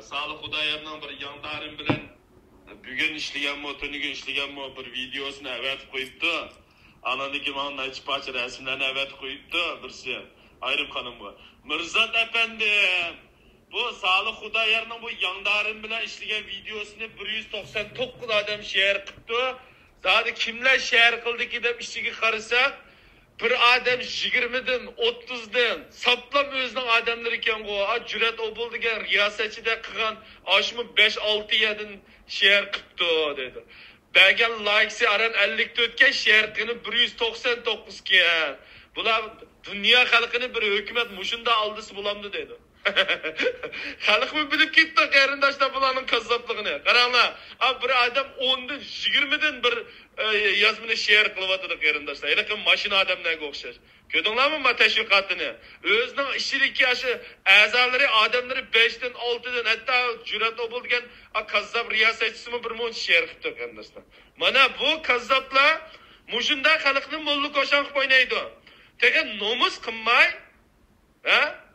Salih Xudayevning bir yondarim bilan bugun ishlaganmi, tunigun ishlaganmi bir videosini avatib qo'yibdi. Anadagi mana necha parcha rasmlarni avatib qo'yibdi birsi. Ayrim xonim bu. Mirzat afandim, bu Salih Xudayevning bu yondarim bilan ishlagan videosini 199 odam share qilibdi. Zodi kimlar share qildiki deb ishiga qarasak, bir adam 20'den 30'dan saplam özünün adamları iken o cüret obul degan riyosatchida qilgan oshmi 5-6 yerdan share qilibdi dedi. Bergen likesi aran 54 ga share qilib 199 ga. Bular dünya xalqini bir hukumat mushunda aldisi bulamdi dedi. Xalq mı bilib ketdi qarindoshlar bularning kazzobligini. Qaranglar, bir adam 10'dan 20'dan bir yazmını share qilyapti qarindoshlar. Lekin mashina odamlarga o'xshash. Ko'rdinglarmi ma tashviqotini? O'zining ishidagi aşı a'zolari odamlari 5'dan 6'dan hatta jur'at obul degan kazzob riyosatchisimi bir mun share qilibdi qarindoshlar. Mana bu kazzoblar mushunda xalqni mo'llik qo'shan qilib o'ynaydi. Tekin nomus qilmay,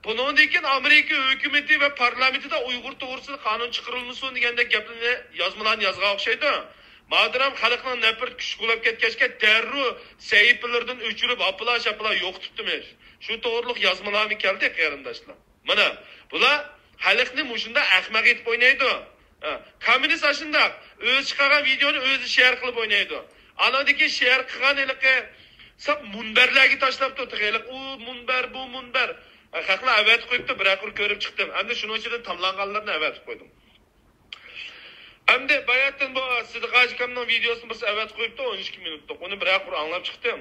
bunun için Amerika hükümeti ve parlamentida Uyghur to'g'risida qonun chiqarilmasin deganda gaplarni yozmalarni yozgan o'xshaydi. Madram xalqning nafrat kuch qo'lab ketgachga darru sayflardan o'chirib apla-shapla yo'qitibdimiz. Shu to'g'riliq yozmalarni keldi qarindoshlar. Mana bular xalqni mushunda ahmoq etib o'ynaydi. Kommunist ashunda o'zi chiqargan videoni o'zi share qilib o'ynaydi. Anadagi share qilgan ilqi sab munbarlarga tashlab turdi. U munbar bu munbar. Xalqlar avatib qo'yibdi, bir aqir ko'rib chiqdim. Endi shuning ichidan tanlanganlarni avatib qo'ydim. Endi bayatdan bu Sidiq akamning videosini bir avatib qo'yibdi 12 minutda. Uni bir aqir anglab chiqdim.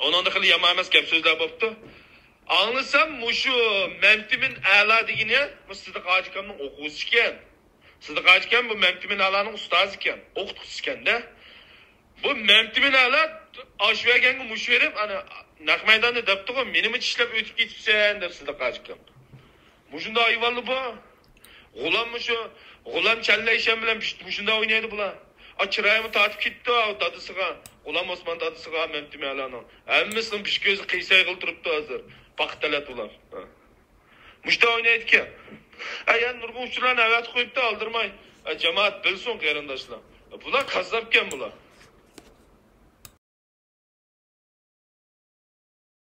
Onun xili yomon emas gap so'zlar bo'pti. Anglasam, mushu Mamtimin A'la degini bu Sidiq akamning o'quvchisi ekan. Sidiq akam bu Mamtimin A'laning ustozi ekan, o'qituvchisi ekanda. Bu Mamtimin A'la oshvaganga mush berib, ana naq maydonda debdi-ku, meni mi tishlab o'tib ketibsan deb Sidiq akam. Mushunda ayvonli bu. G'ulammi shu? G'ulam challayshan bilan mushunda o'ynaydi bular. Chirayimni tortib ketdi dadisiga. G'ulam Osmon dadisiga Mamtimin A'laning. Hammasini pish ko'zi qiysay qilib turibdi hozir. Paxtalat ular. Mushunda o'ynaydi ekan. Ayyan nurg'un uchlarni avat qo'yibdi, oldirmay. Jamoat bilsin qarindoshlar. Bular kazzobkan bular.